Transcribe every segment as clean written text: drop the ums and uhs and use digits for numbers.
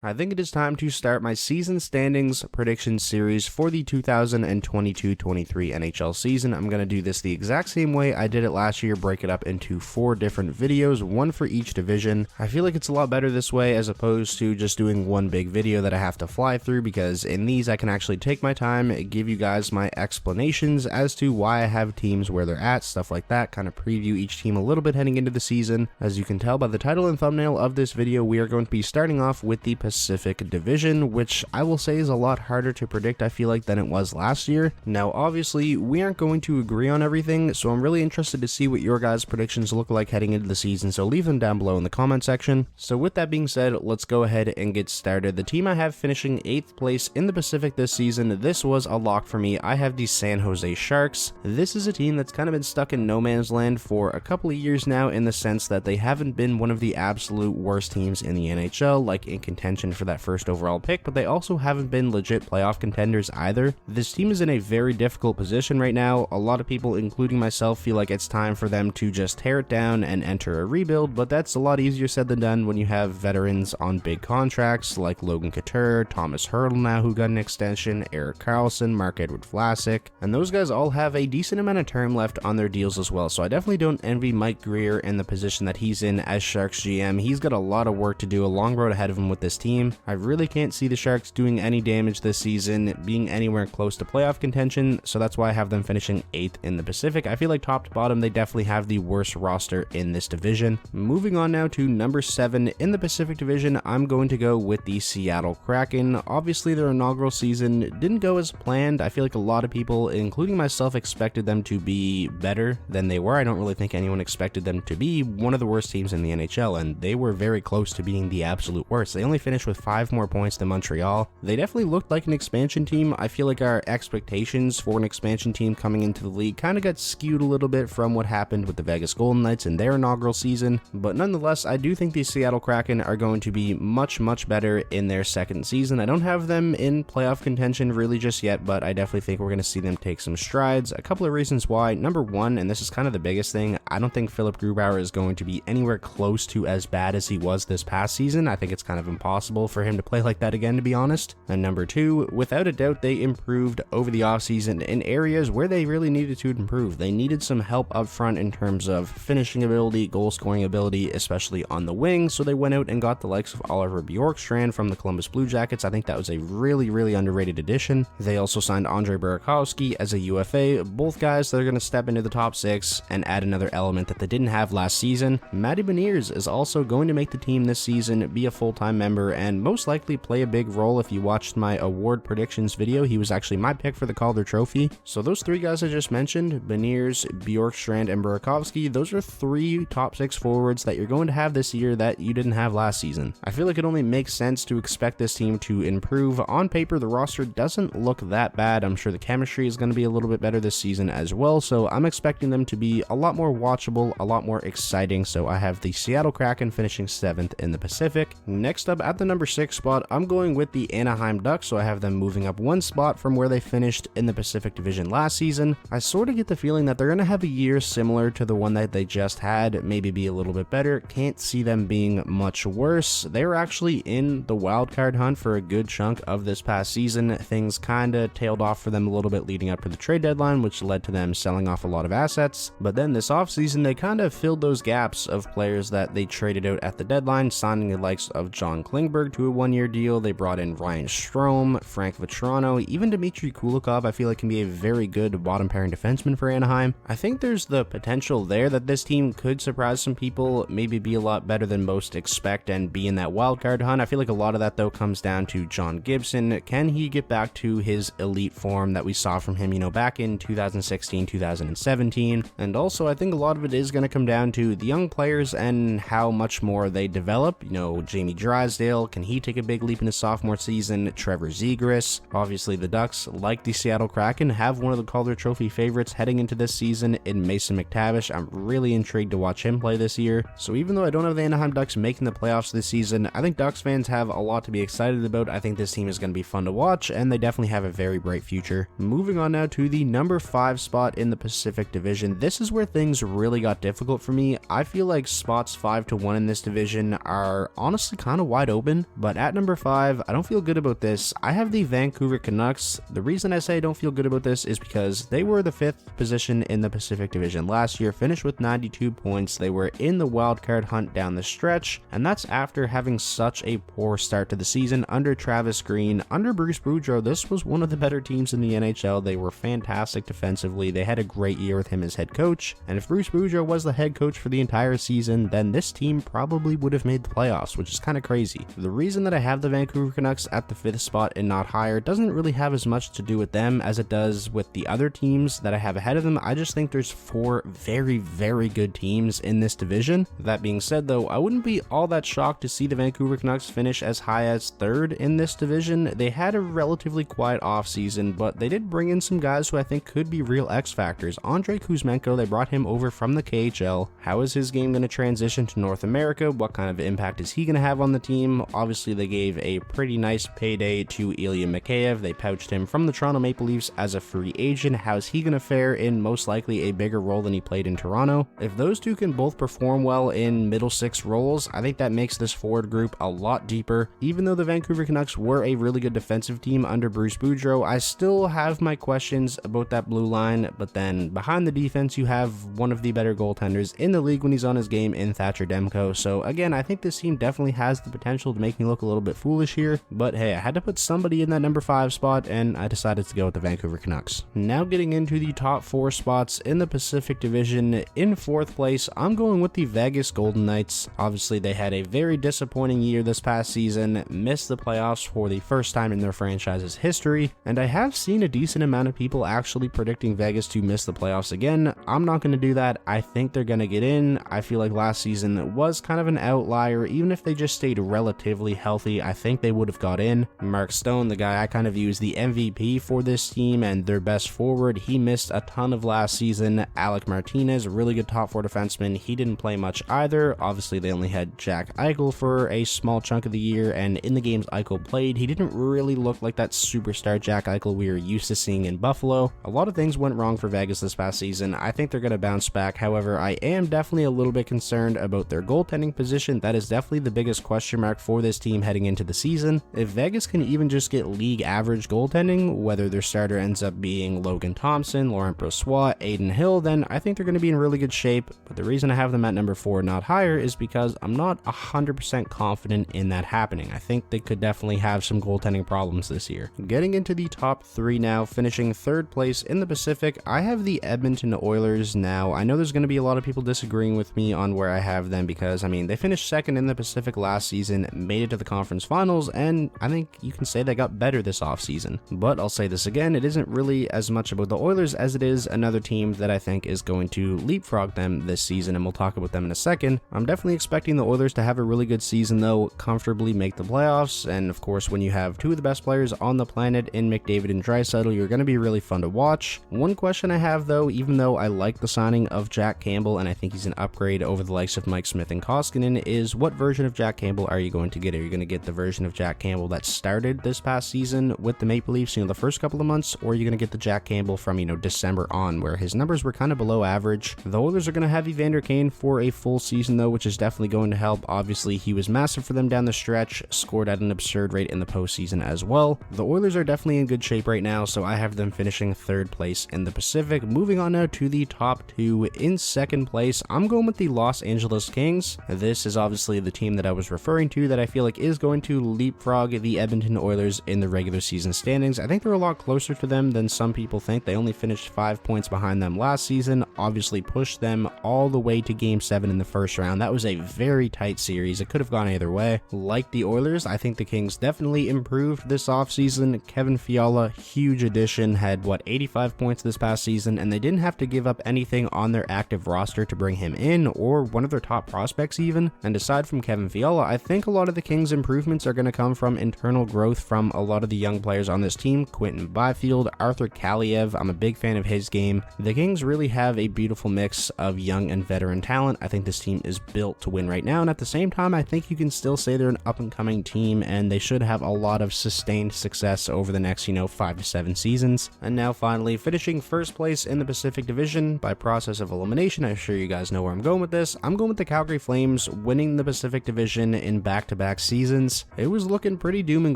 I think it is time to start my season standings prediction series for the 2022-23 NHL season. I'm going to do this the exact same way I did it last year, break it up into 4 different videos, one for each division. I feel like it's a lot better this way as opposed to just doing one big video that I have to fly through, because in these I can actually take my time, give you guys my explanations as to why I have teams where they're at, stuff like that, kind of preview each team a little bit heading into the season. As you can tell by the title and thumbnail of this video, we are going to be starting off with the Pacific Division, which I will say is a lot harder to predict, I feel like, than it was last year. Now, obviously, we aren't going to agree on everything, so I'm really interested to see what your guys' predictions look like heading into the season, so leave them down below in the comment section. So with that being said, let's go ahead and get started. The team I have finishing 8th place in the Pacific this season, this was a lock for me. I have the San Jose Sharks. This is a team that's kind of been stuck in no man's land for a couple of years now, in the sense that they haven't been one of the absolute worst teams in the NHL, like in contention for that first overall pick, but they also haven't been legit playoff contenders either. This team is in a very difficult position right now. A lot of people, including myself, feel like it's time for them to just tear it down and enter a rebuild, but that's a lot easier said than done when you have veterans on big contracts like Logan Couture, Thomas Hertl now who got an extension, Erik Karlsson, Marc-Edouard Vlasic, and those guys all have a decent amount of term left on their deals as well, so I definitely don't envy Mike Grier in the position that he's in as Sharks GM. He's got a lot of work to do, a long road ahead of him with this team. I really can't see the Sharks doing any damage this season, being anywhere close to playoff contention, so that's why I have them finishing 8th in the Pacific. I feel like top to bottom, they definitely have the worst roster in this division. Moving on now to number 7 in the Pacific Division, I'm going to go with the Seattle Kraken. Obviously, their inaugural season didn't go as planned. I feel like a lot of people, including myself, expected them to be better than they were. I don't really think anyone expected them to be one of the worst teams in the NHL, and they were very close to being the absolute worst. They only finished with 5 more points than Montreal. They definitely looked like an expansion team. I feel like our expectations for an expansion team coming into the league kind of got skewed a little bit from what happened with the Vegas Golden Knights in their inaugural season, but nonetheless, I do think the Seattle Kraken are going to be much better in their second season. I don't have them in playoff contention really just yet, but I definitely think we're going to see them take some strides. A couple of reasons why. Number one, and this is kind of the biggest thing, I don't think Philip Grubauer is going to be anywhere close to as bad as he was this past season. I think it's kind of impossible for him to play like that again, to be honest. And number two, without a doubt, they improved over the offseason in areas where they really needed to improve. They needed some help up front in terms of finishing ability, goal scoring ability, especially on the wing, so they went out and got the likes of Oliver Bjorkstrand from the Columbus Blue Jackets. I think that was a really underrated addition. They also signed Andrei Burakovsky as a UFA, both guys that are going to step into the top 6 and add another element that they didn't have last season. Matty Beniers is also going to make the team this season, be a full-time member, and most likely play a big role. If you watched my award predictions video, he was actually my pick for the Calder Trophy. So those 3 guys I just mentioned, Beniers, Bjorkstrand, and Burakovsky, those are 3 top 6 forwards that you're going to have this year that you didn't have last season. I feel like it only makes sense to expect this team to improve. On paper, the roster doesn't look that bad. I'm sure the chemistry is going to be a little bit better this season as well, so I'm expecting them to be a lot more watchable, a lot more exciting. So I have the Seattle Kraken finishing 7th in the Pacific. Next up, at the number 6 spot, I'm going with the Anaheim Ducks, so I have them moving up 1 spot from where they finished in the Pacific Division last season. I sort of get the feeling that they're going to have a year similar to the one that they just had, maybe be a little bit better. Can't see them being much worse. They were actually in the wild card hunt for a good chunk of this past season. Things kind of tailed off for them a little bit leading up to the trade deadline, which led to them selling off a lot of assets. But then this offseason, they kind of filled those gaps of players that they traded out at the deadline, signing the likes of John Klingberg to a 1-year deal. They brought in Ryan Strome, Frank Vatrano, even Dmitry Kulikov. I feel like can be a very good bottom pairing defenseman for Anaheim. I think there's the potential there that this team could surprise some people, maybe be a lot better than most expect and be in that wild card hunt. I feel like a lot of that though comes down to John Gibson. Can he get back to his elite form that we saw from him, back in 2016, 2017? And also I think a lot of it is going to come down to the young players and how much more they develop. Jamie Drysdale, can he take a big leap in his sophomore season? Trevor Zegras. Obviously the Ducks, like the Seattle Kraken, have one of the Calder Trophy favorites heading into this season in Mason McTavish. I'm really intrigued to watch him play this year. So even though I don't have the Anaheim Ducks making the playoffs this season, I think Ducks fans have a lot to be excited about. I think this team is going to be fun to watch, and they definitely have a very bright future. Moving on now to the number 5 spot in the Pacific Division. This is where things really got difficult for me. I feel like spots 5 to 1 in this division are honestly kind of wide open. open. But at number 5, I don't feel good about this. I have the Vancouver Canucks. The reason I say I don't feel good about this is because they were the 5th position in the Pacific Division last year, finished with 92 points. They were in the wild card hunt down the stretch, and that's after having such a poor start to the season under Travis Green. Under Bruce Boudreau, this was one of the better teams in the NHL. They were fantastic defensively. They had a great year with him as head coach, and if Bruce Boudreau was the head coach for the entire season, then this team probably would have made the playoffs, which is kind of crazy. The reason that I have the Vancouver Canucks at the 5th spot and not higher doesn't really have as much to do with them as it does with the other teams that I have ahead of them. I just think there's 4 very, very good teams in this division. That being said, though, I wouldn't be all that shocked to see the Vancouver Canucks finish as high as 3rd in this division. They had a relatively quiet offseason, but they did bring in some guys who I think could be real X factors. Andrei Kuzmenko, they brought him over from the KHL. How is his game going to transition to North America? What kind of impact is he going to have on the team? Obviously, they gave a pretty nice payday to Ilya Mikheyev. They poached him from the Toronto Maple Leafs as a free agent. How's he going to fare in most likely a bigger role than he played in Toronto? If those two can both perform well in middle 6 roles, I think that makes this forward group a lot deeper. Even though the Vancouver Canucks were a really good defensive team under Bruce Boudreau, I still have my questions about that blue line. But then behind the defense, you have one of the better goaltenders in the league when he's on his game in Thatcher Demko. So again, I think this team definitely has the potential to make me look a little bit foolish here. But hey, I had to put somebody in that number 5 spot, and I decided to go with the Vancouver Canucks. Now getting into the top 4 spots in the Pacific Division. In 4th place, I'm going with the Vegas Golden Knights. Obviously, they had a very disappointing year this past season, missed the playoffs for the first time in their franchise's history, and I have seen a decent amount of people actually predicting Vegas to miss the playoffs again. I'm not going to do that. I think they're going to get in. I feel like last season was kind of an outlier. Even if they just stayed relatively healthy, I think they would have got in. Mark Stone, the guy I kind of view as the MVP for this team and their best forward, he missed a ton of last season. Alec Martinez, a really good top 4 defenseman, he didn't play much either. Obviously, they only had Jack Eichel for a small chunk of the year, and in the games Eichel played, he didn't really look like that superstar Jack Eichel we were used to seeing in Buffalo. A lot of things went wrong for Vegas this past season. I think they're going to bounce back. However, I am definitely a little bit concerned about their goaltending position. That is definitely the biggest question mark for this team heading into the season. If Vegas can even just get league average goaltending, whether their starter ends up being Logan Thompson, Laurent Brossoit, Aiden Hill, then I think they're going to be in really good shape. But the reason I have them at number 4, not higher, is because I'm not 100% confident in that happening. I think they could definitely have some goaltending problems this year. Getting into the top 3 now, finishing 3rd place in the Pacific, I have the Edmonton Oilers. Now, I know there's going to be a lot of people disagreeing with me on where I have them because, I mean, they finished 2nd in the Pacific last season, made it to the conference finals, and I think you can say they got better this offseason. But I'll say this again, it isn't really as much about the Oilers as it is another team that I think is going to leapfrog them this season, and we'll talk about them in a second. I'm definitely expecting the Oilers to have a really good season, though, comfortably make the playoffs, and of course, when you have 2 of the best players on the planet in McDavid and Draisaitl, you're going to be really fun to watch. One question I have, though, even though I like the signing of Jack Campbell, and I think he's an upgrade over the likes of Mike Smith and Koskinen, is what version of Jack Campbell are you going to get? Are you going to get the version of Jack Campbell that started this past season with the Maple Leafs, the first couple of months, or are you going to get the Jack Campbell from, December on, where his numbers were kind of below average? The Oilers are going to have Evander Kane for a full season, though, which is definitely going to help. Obviously, he was massive for them down the stretch, scored at an absurd rate in the postseason as well. The Oilers are definitely in good shape right now, so I have them finishing 3rd place in the Pacific. Moving on now to the top 2. In 2nd place, I'm going with the Los Angeles Kings. This is obviously the team that I was referring to that I feel like is going to leapfrog the Edmonton Oilers in the regular season standings. I think they're a lot closer to them than some people think. They only finished 5 points behind them last season, obviously pushed them all the way to Game 7 in the first round. That was a very tight series. It could have gone either way. Like the Oilers, I think the Kings definitely improved this offseason. Kevin Fiala, huge addition, had 85 points this past season, and they didn't have to give up anything on their active roster to bring him in, or one of their top prospects even. And aside from Kevin Fiala, I think a lot of the Kings' improvements are going to come from internal growth from a lot of the young players on this team. Quentin Byfield, Arthur Kaliev, I'm a big fan of his game. The Kings really have a beautiful mix of young and veteran talent. I think this team is built to win right now, and at the same time, I think you can still say they're an up-and-coming team, and they should have a lot of sustained success over the next, 5 to 7 seasons. And now finally, finishing 1st place in the Pacific Division by process of elimination. I'm sure you guys know where I'm going with this. I'm going with the Calgary Flames, winning the Pacific Division in back-to-back back-to-back seasons. It was looking pretty doom and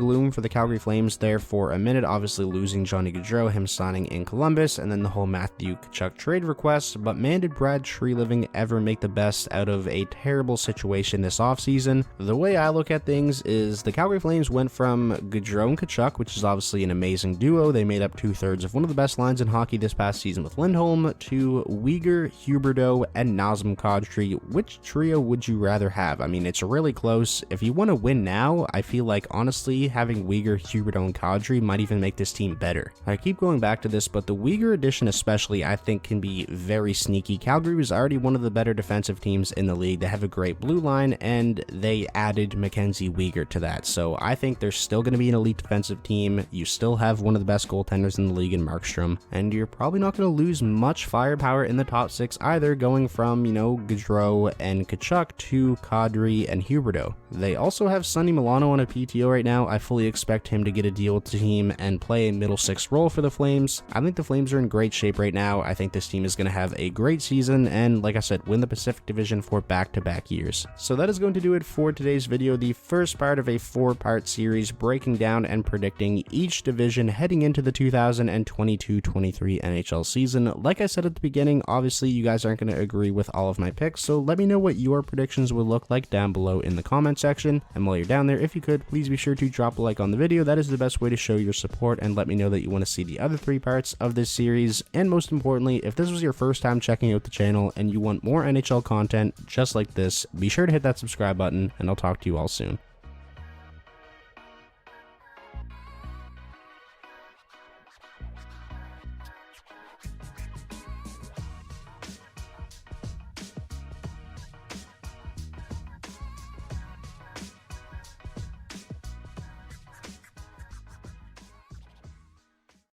gloom for the Calgary Flames there for a minute, obviously losing Johnny Gaudreau, him signing in Columbus, and then the whole Matthew Tkachuk trade request. But man, did Brad Treliving ever make the best out of a terrible situation this offseason. The way I look at things is the Calgary Flames went from Gaudreau and Tkachuk, which is obviously an amazing duo. They made up 2/3 of one of the best lines in hockey this past season with Lindholm, to Weegar, Huberdeau, and Nazem Kadri. Which trio would you rather have? I mean, it's really close. If you want to win now, I feel like honestly having Weegar, Huberdeau, and Kadri might even make this team better. I keep going back to this, but the Weegar addition especially I think can be very sneaky. Calgary was already one of the better defensive teams in the league. They have a great blue line, and they added Mackenzie Weegar to that. So I think they're still going to be an elite defensive team. You still have one of the best goaltenders in the league in Markstrom, and you're probably not going to lose much firepower in the top six either, going from, Gaudreau and Tkachuk to Kadri and Huberdeau. They also have Sonny Milano on a PTO right now. I fully expect him to get a deal with the team and play a middle six role for the Flames. I think the Flames are in great shape right now. I think this team is going to have a great season and, like I said, win the Pacific Division for back-to-back years. So that is going to do it for today's video, the first part of a 4-part series breaking down and predicting each division heading into the 2022-23 NHL season. Like I said at the beginning, obviously you guys aren't going to agree with all of my picks, so let me know what your predictions would look like down below in the comment section. And while you're down there, if you could, please be sure to drop a like on the video. That is the best way to show your support, and let me know that you want to see the other 3 parts of this series. And most importantly, if this was your first time checking out the channel and you want more NHL content just like this, be sure to hit that subscribe button, and I'll talk to you all soon.